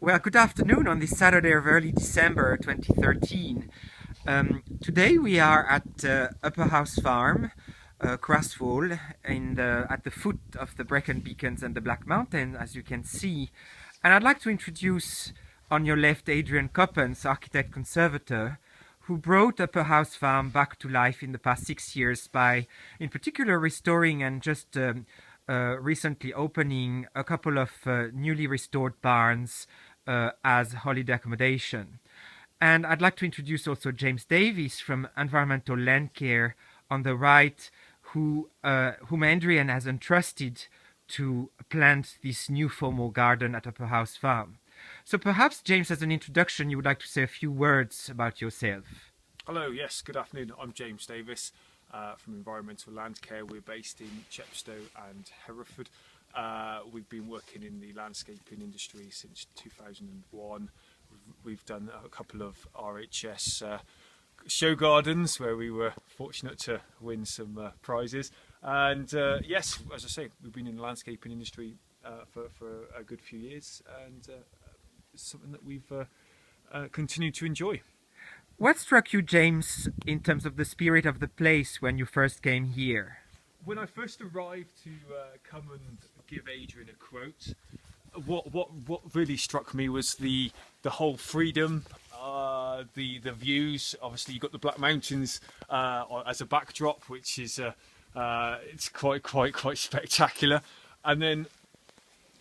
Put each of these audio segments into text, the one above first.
Well, good afternoon on this Saturday of early December 2013. Today we are at Upper House Farm, Craswall, at the foot of the Brecon Beacons and the Black Mountain, as you can see. And I'd like to introduce on your left Adriaan Koppens, architect conservator, who brought Upper House Farm back to life in the past 6 years by, in particular, restoring and just recently opening a couple of newly restored barns as holiday accommodation. And I'd like to introduce also James Davies from Environmental Land Care on the right, whom Adriaan has entrusted to plant this new formal garden at Upper House Farm. So perhaps, James, as an introduction, you would like to say a few words about yourself. Hello, yes, good afternoon. I'm James Davies from Environmental Land Care. We're based in Chepstow and Hereford. We've been working in the landscaping industry since 2001. We've done a couple of RHS show gardens where we were fortunate to win some prizes. And yes, as I say, we've been in the landscaping industry for a good few years, and it's something that we've continued to enjoy. What struck you, James, in terms of the spirit of the place when you first came here? When I first arrived to come and give Adriaan a quote, what really struck me was the whole freedom, the views. Obviously, you've got the Black Mountains as a backdrop, which is it's quite spectacular. And then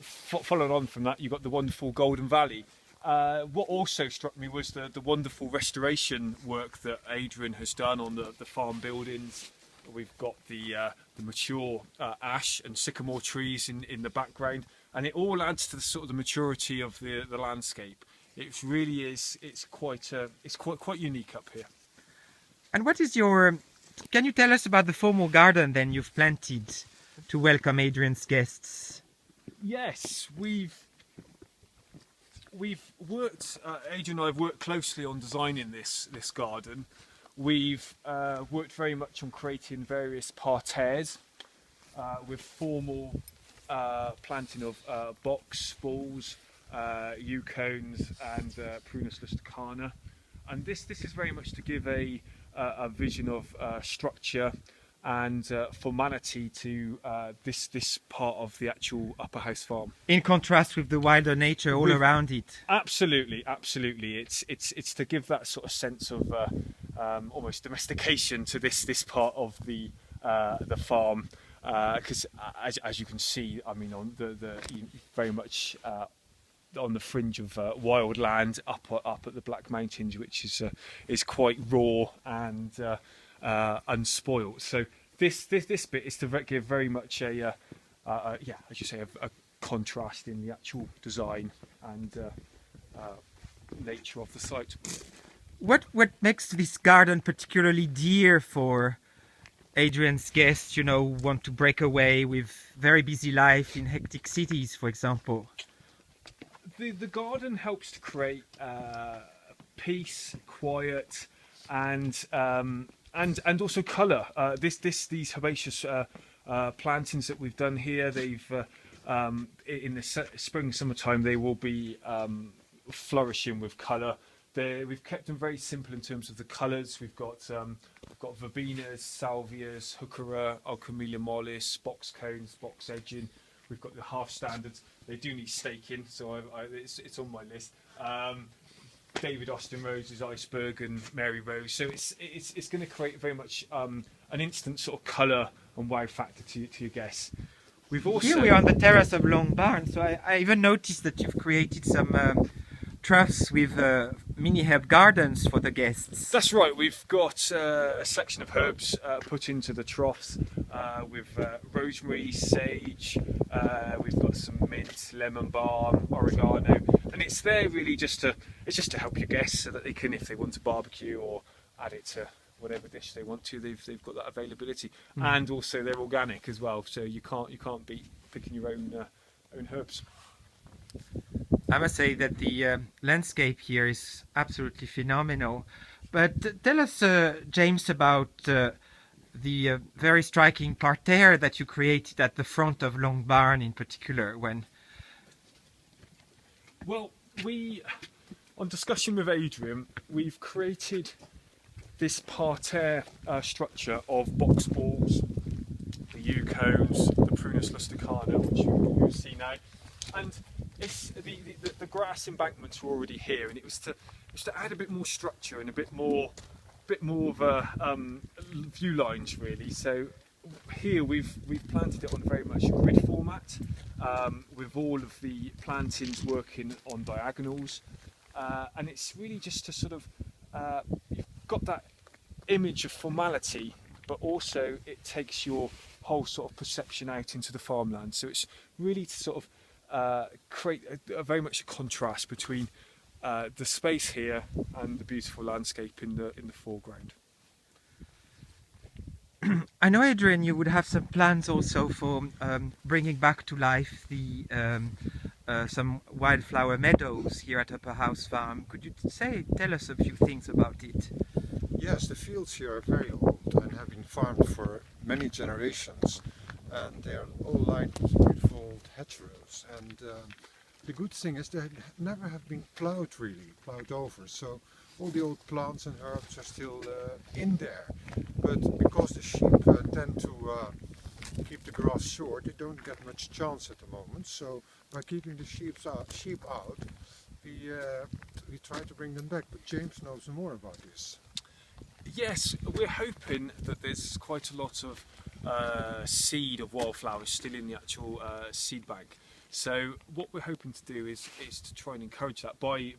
following on from that, you've got the wonderful Golden Valley. What also struck me was the wonderful restoration work that Adriaan has done on the farm buildings. We've got the mature ash and sycamore trees in the background, and it all adds to the sort of the maturity of the landscape. It really is. It's quite unique up here. And what is your? Can you tell us about the formal garden then you've planted to welcome Adriaan's guests? Yes, we've worked. Adriaan and I have worked closely on designing this garden. We've worked very much on creating various parterres with formal planting of box, balls, yew cones, and Prunus rusticana. And this is very much to give a vision of structure and formality to this part of the actual Upper House Farm. In contrast with the wilder nature all around it. Absolutely. It's to give that sort of sense of almost domestication to this part of the farm, because as you can see, I mean, on the very much on the fringe of wild land up at the Black Mountains, which is quite raw and unspoilt. So this bit is to give very much a as you say, a contrast in the actual design and nature of the site. What makes this garden particularly dear for Adriaan's guests, who want to break away with very busy life in hectic cities, for example? The garden helps to create peace, quiet, and also colour. These herbaceous plantings that we've done here, they've in the spring, summertime, they will be flourishing with colour. We've kept them very simple in terms of the colours. We've got verbenas, salvias, heuchera, alchemilla mollis, box cones, box edging. We've got the half standards. They do need staking, so it's on my list. David Austin Roses, Iceberg, and Mary Rose. So it's going to create very much an instant sort of colour and wow factor to your guests. We've also Here we are on the terrace of Long Barn, so I even noticed that you've created some troughs with mini herb gardens for the guests. That's right. We've got a section of herbs put into the troughs with rosemary, sage. We've got some mint, lemon balm, oregano, and it's there really just to help your guests so that they can, if they want to barbecue or add it to whatever dish they want to, they've got that availability. And also they're organic as well, so you can't beat picking your own herbs. I must say that the landscape here is absolutely phenomenal. But tell us, James, about the very striking parterre that you created at the front of Long Barn in particular. Well, On discussion with Adriaan, we've created this parterre structure of box balls, the Eucos, the Prunus rusticana, which you see now, and it's the grass embankments were already here, and it was to add a bit more structure and a bit more of a view lines really. So here we've planted it on very much a grid format, with all of the plantings working on diagonals, and it's really just to sort of you've got that image of formality, but also it takes your whole sort of perception out into the farmland. So it's really to sort of create a very much a contrast between the space here and the beautiful landscape in the foreground. I know, Adriaan, you would have some plans also for bringing back to life the some wildflower meadows here at Upper House Farm. Could you tell us a few things about it? Yes, the fields here are very old and have been farmed for many generations, and they are all lined with beautiful old hedgerows. And the good thing is they never have been plowed over, so all the old plants and herbs are still in there. But because the sheep tend to keep the grass short, they don't get much chance at the moment. So by keeping the sheep out, we try to bring them back. But James knows more about this. Yes, we're hoping that there's quite a lot of seed of wildflowers still in the actual seed bank. So what we're hoping to do is to try and encourage that by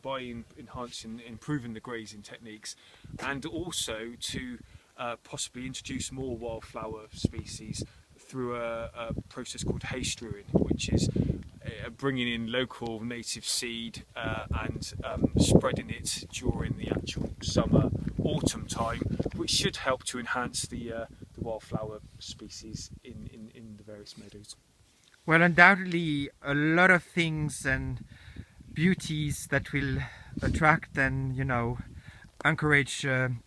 enhancing, improving the grazing techniques, and also to possibly introduce more wildflower species through a process called hay strewing, which is bringing in local native seed and spreading it during the actual summer, autumn time, which should help to enhance the wildflower species in the various meadows. Well, undoubtedly a lot of things and beauties that will attract and, you know, encourage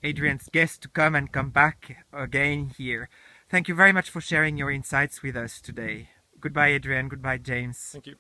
Adriaan's guests to come back again here. Thank you very much for sharing your insights with us today. Goodbye, Adriaan. Goodbye, James. Thank you.